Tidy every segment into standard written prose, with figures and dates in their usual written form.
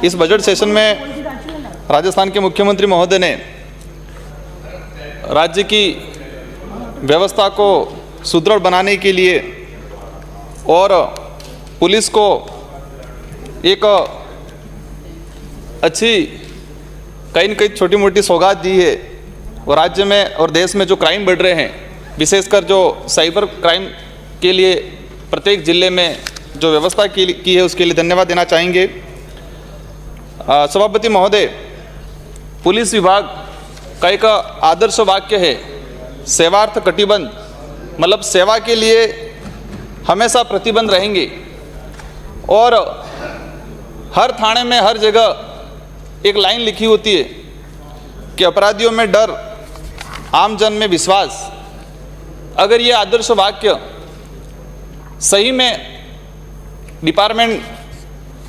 इस budget session में राजस्थान के मुख्यमंत्री महोदय ने राज्य की व्यवस्था को सुदृढ़ बनाने के लिए और पुलिस को एक अच्छी कहीं न कहीं छोटी मोटी सौगात दी है। और राज्य में और देश में जो क्राइम बढ़ रहे हैं, विशेषकर जो साइबर क्राइम के लिए प्रत्येक जिले में जो व्यवस्था की है, उसके लिए धन्यवाद देना चाहेंगे। सभापति महोदय, पुलिस विभाग का एक आदर्श वाक्य है, सेवार्थ कटिबंध, मतलब सेवा के लिए हमेशा प्रतिबंध रहेंगे। और हर थाने में हर जगह एक लाइन लिखी होती है कि अपराधियों में डर, आम जन में विश्वास। अगर ये आदर्श वाक्य सही में डिपार्टमेंट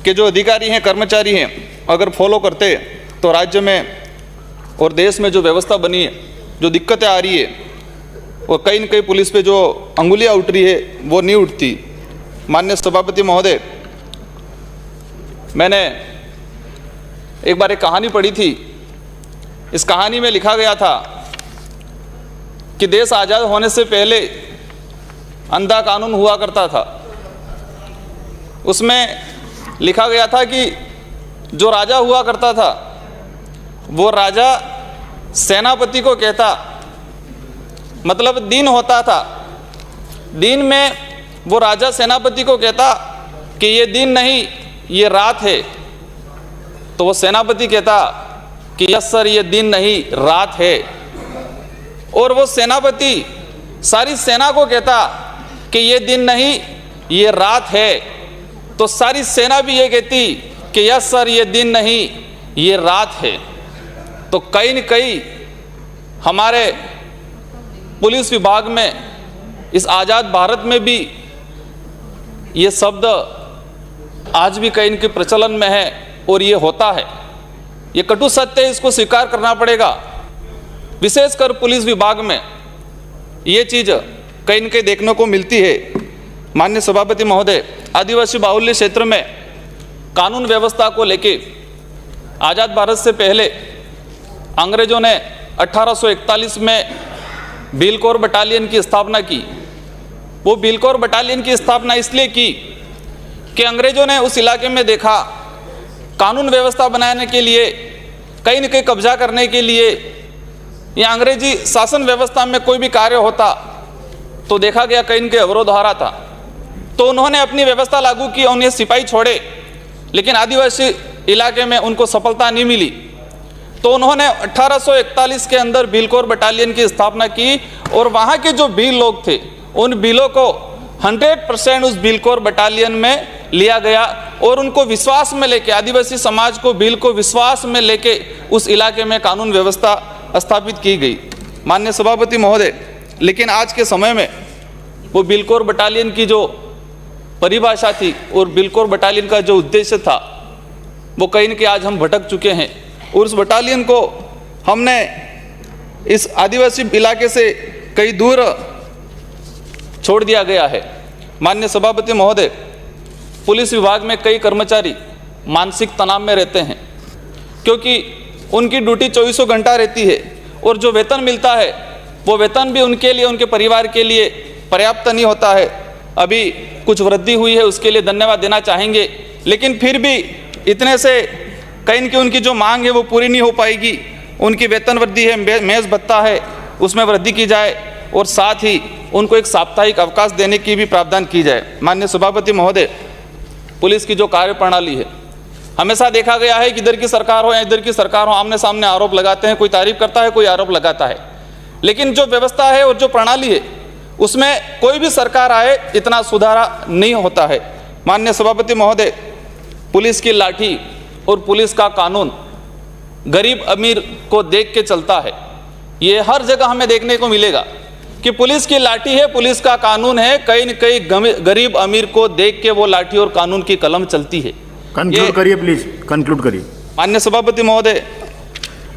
के जो अधिकारी हैं, कर्मचारी हैं, अगर फॉलो करते तो राज्य में और देश में जो व्यवस्था बनी है, जो दिक्कतें आ रही है और कहीं न कहीं पुलिस पे जो अंगुलियां उठ रही है, वो नहीं उठती। माननीय सभापति महोदय, मैंने एक बार एक कहानी पढ़ी थी। इस कहानी में लिखा गया था कि देश आज़ाद होने से पहले अंधा कानून हुआ करता था। उसमें लिखा गया था कि जो राजा हुआ करता था, वो राजा सेनापति को कहता, मतलब दिन होता था, दिन में वो राजा सेनापति को कहता कि ये दिन नहीं, ये रात है। तो वो सेनापति कहता कि यस सर, ये दिन नहीं, रात है। और वो सेनापति सारी सेना को कहता कि ये दिन नहीं, ये रात है। तो सारी सेना भी ये कहती कि यस सर, ये दिन नहीं, ये रात है। तो कहीं न कहीं हमारे पुलिस विभाग में, इस आज़ाद भारत में भी ये शब्द आज भी कहीं न कहीं प्रचलन में है और ये होता है। ये कटु सत्य है, इसको स्वीकार करना पड़ेगा। विशेषकर पुलिस विभाग में ये चीज़ कहीं न कहीं देखने को मिलती है। माननीय सभापति महोदय, आदिवासी बाहुल्य क्षेत्र में कानून व्यवस्था को लेके आज़ाद भारत से पहले अंग्रेजों ने 1841 में भीलकोर बटालियन की स्थापना की। वो भीलकोर बटालियन की स्थापना इसलिए की कि अंग्रेजों ने उस इलाके में देखा, कानून व्यवस्था बनाने के लिए, कहीं न कहीं कब्जा करने के लिए, या अंग्रेजी शासन व्यवस्था में कोई भी कार्य होता तो देखा गया कहीं न कहीं अवरोध आ रहा था। तो उन्होंने अपनी व्यवस्था लागू की, उन्हें सिपाही छोड़े, लेकिन आदिवासी इलाके में उनको सफलता नहीं मिली। तो उन्होंने 1841 के अंदर भीलकोर बटालियन की स्थापना की और वहाँ के जो भील लोग थे, उन भीलों को 100% उस भीलकोर बटालियन में लिया गया और उनको विश्वास में लेके, आदिवासी समाज को, भील को विश्वास में लेके उस इलाके में कानून व्यवस्था स्थापित की गई। माननीय सभापति महोदय, लेकिन आज के समय में वो भीलकोर बटालियन की जो परिभाषा थी और भीलकोर बटालियन का जो उद्देश्य था, वो कहीं न कहीं आज हम भटक चुके हैं और उस बटालियन को हमने इस आदिवासी इलाके से कहीं दूर छोड़ दिया गया है। माननीय सभापति महोदय, पुलिस विभाग में कई कर्मचारी मानसिक तनाव में रहते हैं क्योंकि उनकी ड्यूटी 24 घंटा रहती है और जो वेतन मिलता है वो वेतन भी उनके लिए, उनके परिवार के लिए पर्याप्त नहीं होता है। अभी कुछ वृद्धि हुई है, उसके लिए धन्यवाद देना चाहेंगे, लेकिन फिर भी इतने से कहीं न कहीं उनकी जो मांग है वो पूरी नहीं हो पाएगी। उनकी वेतन वृद्धि है, मेज़ भत्ता है, उसमें वृद्धि की जाए और साथ ही उनको एक साप्ताहिक अवकाश देने की भी प्रावधान की जाए। माननीय सभापति महोदय, पुलिस की जो कार्य प्रणाली है, हमेशा देखा गया है कि इधर की सरकार हो या इधर की सरकार हो, आमने सामने आरोप लगाते हैं, कोई तारीफ करता है, कोई आरोप लगाता है, लेकिन जो व्यवस्था है और जो प्रणाली है उसमें कोई भी सरकार आए इतना सुधारा नहीं होता है। माननीय सभापति महोदय, पुलिस की लाठी और पुलिस का कानून गरीब अमीर को देख के चलता है। ये हर जगह हमें देखने को मिलेगा कि पुलिस की लाठी है, पुलिस का कानून है, कहीं न कहीं गरीब अमीर को देख के वो लाठी और कानून की कलम चलती है। कंक्लूड करिए प्लीज, कंक्लूड करिए। माननीय सभापति महोदय,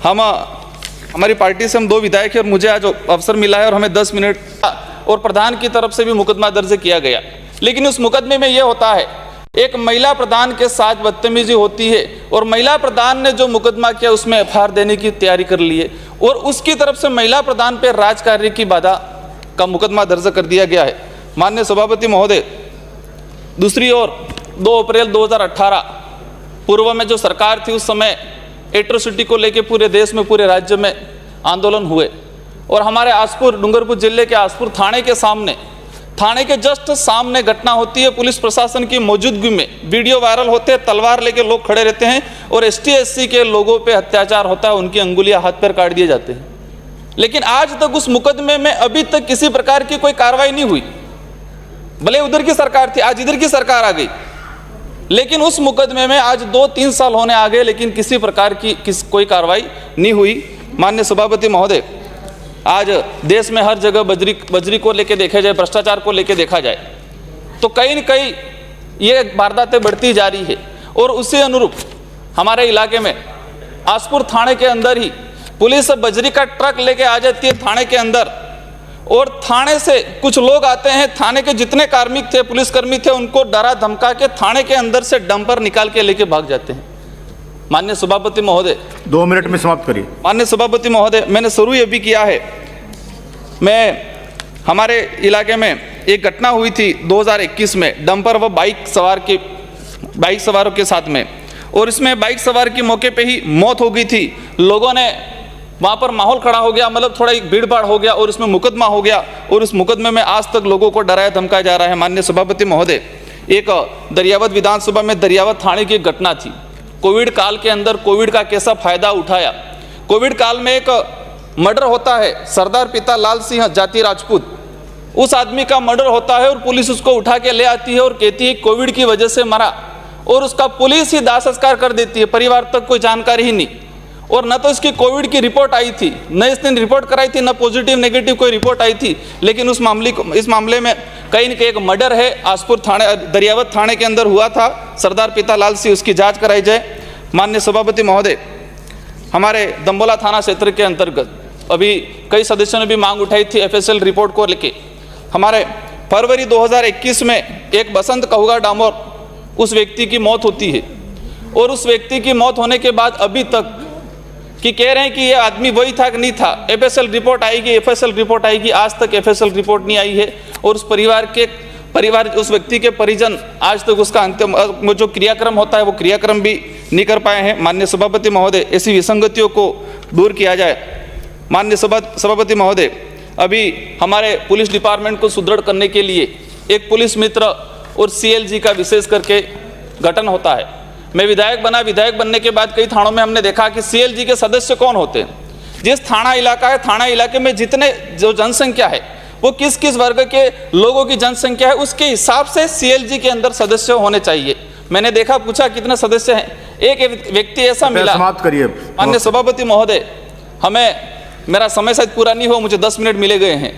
हमारी पार्टी से हम 2 विधायक हैं और मुझे आज अवसर मिला है और हमें 10 मिनट और प्रधान की तरफ से भी मुकदमा दर्ज किया गया, लेकिन उस मुकदमे में ये होता है एक महिला प्रधान के साथ बदतमीजी होती है और महिला प्रधान ने जो मुकदमा किया उसमें एफआईआर देने की तैयारी कर ली है और उसकी तरफ से महिला प्रधान पर राजकार्य की बाधा का मुकदमा दर्ज कर दिया गया है। माननीय सभापति महोदय, दूसरी ओर 2 अप्रैल 2018 पूर्व में जो सरकार थी उस समय एट्रोसिटी को लेकर पूरे देश में, पूरे राज्य में आंदोलन हुए और हमारे आसपुर, डूंगरपुर जिले के आसपुर थाने के सामने, थाने के जस्ट सामने घटना होती है। पुलिस प्रशासन की मौजूदगी में वीडियो वायरल होते हैं, तलवार लेके लोग खड़े रहते हैं और एसटी एससी के लोगों पे अत्याचार होता है, उनकी अंगुलियां हाथ पैर काट दिए जाते हैं। लेकिन आज तक उस मुकदमे में अभी तक किसी प्रकार की कोई कार्रवाई नहीं हुई। भले उधर की सरकार थी, आज इधर की सरकार आ गई, लेकिन उस मुकदमे में आज 2-3 साल होने आ गए, लेकिन किसी प्रकार की कोई कार्रवाई नहीं हुई। माननीय सभापति महोदय, आज देश में हर जगह बजरी को लेके देखा जाए, भ्रष्टाचार को लेके देखा जाए तो कहीं न कहीं ये वारदातें बढ़ती जा रही है और उसी अनुरूप हमारे इलाके में आसपुर थाने के अंदर ही पुलिस बजरी का ट्रक लेके आ जाती है थाने के अंदर और थाने से कुछ लोग आते हैं, थाने के जितने कार्मिक थे, पुलिसकर्मी थे, उनको डरा धमका के थाने के अंदर से डंपर निकाल के लेके भाग जाते हैं। माननीय सभापति महोदय, 2 मिनट में समाप्त करिए। माननीय सभापति महोदय, मैंने शुरू ये भी किया है, हमारे इलाके में एक घटना हुई थी 2021 में डंपर व बाइक सवारों के साथ में, और इसमें बाइक सवार की मौके पे ही मौत हो गई थी। लोगों ने वहाँ पर माहौल खड़ा हो गया, मतलब थोड़ा एक भीड़ भाड़ हो गया और इसमें मुकदमा हो गया और उस मुकदमे में आज तक लोगों को डराया धमकाया जा रहा है। माननीय सभापति महोदय, एक दरियावत विधानसभा में दरियावत थाने की एक घटना थी। कोविड काल के अंदर कोविड का कैसा फायदा उठाया। कोविड काल में एक मर्डर होता है, सरदार पिता लाल सिंह जाति राजपूत, उस आदमी का मर्डर होता है और पुलिस उसको उठा के ले आती है और कहती है कोविड की वजह से मरा, और उसका पुलिस ही दाह संस्कार कर देती है, परिवार तक कोई जानकारी ही नहीं। और न तो इसकी कोविड की रिपोर्ट आई थी, न इसने रिपोर्ट कराई थी, न पॉजिटिव नेगेटिव कोई रिपोर्ट आई थी, लेकिन इस मामले में कहीं न कहीं एक मर्डर है, आसपुर थाने दरियावत थाने के अंदर हुआ था, सरदार पिता लाल सिंह, उसकी जांच कराई जाए। माननीय सभापति महोदय, हमारे दंबोला थाना क्षेत्र के अंतर्गत अभी कई सदस्यों ने भी मांग उठाई थी एफएसएल रिपोर्ट को लेके। हमारे फरवरी 2021 में एक बसंत कहुगा डामोर उस व्यक्ति की मौत होती है और उस व्यक्ति की मौत होने के बाद अभी तक कि कह रहे हैं कि ये आदमी वही था कि नहीं था, एफएसएल रिपोर्ट आएगी, एफएसएल रिपोर्ट आएगी, आज तक एफएसएल रिपोर्ट नहीं आई है और उस व्यक्ति के परिजन आज तक उसका अंतिम जो क्रियाक्रम होता है वो क्रियाक्रम भी नहीं कर पाए हैं। माननीय सभापति महोदय, ऐसी विसंगतियों को दूर किया जाए। माननीय सभापति महोदय, अभी हमारे पुलिस डिपार्टमेंट को सुदृढ़ करने के लिए एक पुलिस मित्र और सीएलजी का विशेष करके गठन होता है। मैं विधायक बना, विधायक बनने के बाद कई थानों में हमने देखा कि सीएलजी के सदस्य कौन होते हैं। जिस थाना इलाका है, थाना इलाके में जितने जो जनसंख्या है वो किस किस वर्ग के लोगों की जनसंख्या है, उसके हिसाब से सीएलजी के अंदर सदस्य होने चाहिए। मैंने देखा, पूछा कितने सदस्य हैं, एक व्यक्ति ऐसा मिला। समाप्त करिए। माननीय सभापति महोदय, मेरा समय शायद पूरा नहीं हो, मुझे 10 मिनट मिले गए हैं।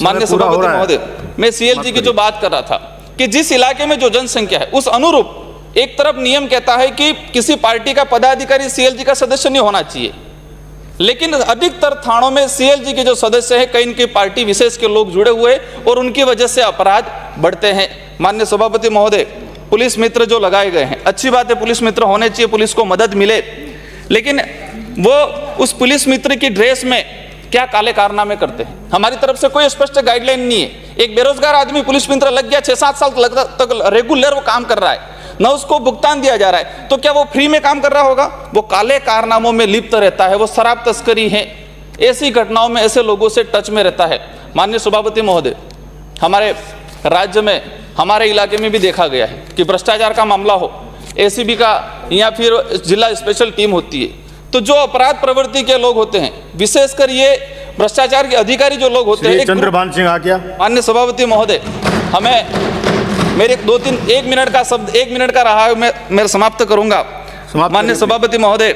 माननीय सभापति महोदय, मैं सीएलजी की जो बात कर रहा था कि जिस इलाके में जो जनसंख्या है उस अनुरूप एक तरफ नियम कहता है कि किसी पार्टी का पदाधिकारी सीएलजी का सदस्य नहीं होना चाहिए, लेकिन अधिकतर थानों में सीएलजी के जो सदस्य हैं कहीं इनकी पार्टी विशेष के लोग जुड़े हुए और उनकी वजह से अपराध बढ़ते हैं। माननीय सभापति महोदय, पुलिस मित्र जो लगाए गए हैं, अच्छी बात है, पुलिस मित्र होने चाहिए, पुलिस को मदद मिले, लेकिन वो उस पुलिस मित्र की ड्रेस में क्या काले कारनामे करते हैं। हमारी तरफ से कोई स्पष्ट गाइडलाइन नहीं है। एक बेरोजगार आदमी पुलिस मित्र लग गया, 6-7 साल तक रेगुलर वो काम कर रहा है, न उसको भुगतान दिया जा रहा है, तो क्या वो फ्री में काम कर रहा होगा? वो काले कारनामों में लिप्त रहता है, वो शराब तस्करी है, ऐसी घटनाओं में ऐसे लोगों से टच में रहता है। माननीय सभापति महोदय, हमारे राज्य में, हमारे इलाके में भी देखा गया है कि भ्रष्टाचार का मामला हो, एसीबी का या फिर जिला स्पेशल टीम होती है, तो जो अपराध प्रवृत्ति के लोग होते हैं, विशेषकर ये भ्रष्टाचार के अधिकारी जो लोग होते हैं। चंद्रभान सिंह आ गया। माननीय सभापति महोदय, हमें मेरे 1 मिनट का शब्द 1 मिनट का रहा है, मैं समाप्त करूंगा। माननीय सभापति महोदय,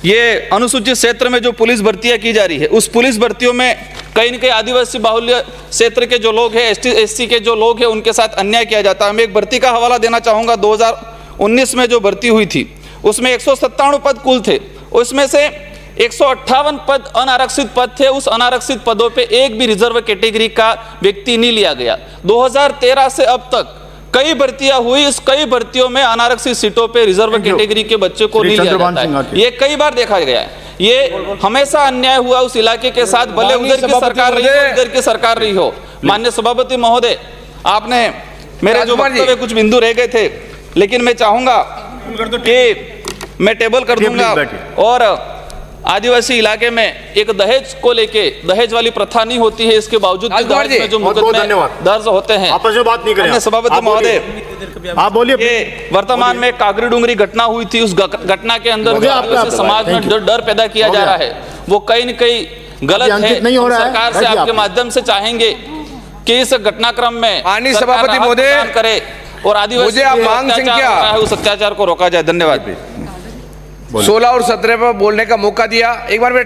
ये अनुसूचित क्षेत्र में जो पुलिस भर्तियां की जा रही है, उस पुलिस भर्तियों में कहीं न कहीं आदिवासी बाहुल्य क्षेत्र के जो लोग हैं, एसटी एससी के जो लोग हैं, उनके साथ अन्याय किया जाता है। मैं एक भर्ती का हवाला देना चाहूँगा। 2019 में जो भर्ती हुई थी उसमें 197 पद कुल थे, उसमें से 158 पद अनारक्षित पद थे। उस अनारक्षित पदों पे एक भी रिजर्व कैटेगरी का व्यक्ति नहीं लिया गया। 2013 से अब तक कई भर्तियां हुई, इस कई भर्तियों में अनारक्षित सीटों पे रिजर्व Thank you. कैटेगरी के बच्चों को श्री नहीं लिया चंद्रभान जाता सिंह है। आके। ये कई बार देखा गया है, ये हमेशा अन्याय हुआ उस इलाके के साथ, भले माननीय उधर की सभापति सरकार रही हो महोदय। इधर की सरकार रही हो। माननीय सभापति महोदय, आपने मेरे जो राजकुमार जी। वक्तव्य कुछ बिंदु रह गए थे, लेकिन मैं चाहूंगा कि मैं टेबल कर प्लीज दूंगा। बैठिए। और आदिवासी इलाके में एक दहेज को लेके, दहेज वाली प्रथा नहीं होती है, इसके बावजूद भी राजकुमार दहेज में जी, जो बहुत बहुत मुकदमे धन्यवाद। दर्ज होते हैं। आपस में बात नहीं करें माननीय सभापति आप बोलिए। महोदय, आप बोलिए। ये वर्तमान में कागरी डूंगरी घटना हुई थी, उस घटना के अंदर हो जो गया आपका? आदिवासी समाज में Thank you। डर पैदा किया हो जा गया। रहा है, वो कहीं न कहीं गलत अभी है। अंकित नहीं हो हम रहा है, सरकार से बैठिए आपके आप। माध्यम से चाहेंगे कि इस घटनाक्रम में माननीय सरकार सभापति राहत महोदय, प्रदान करे और आदिवासी मुझे आप जो मांग अत्याचार संख्या- हो रहा है, उस अत्याचार को रोका जाए। धन्यवाद। 16 और 17 पर बोलने का मौका दिया। एक बार मैं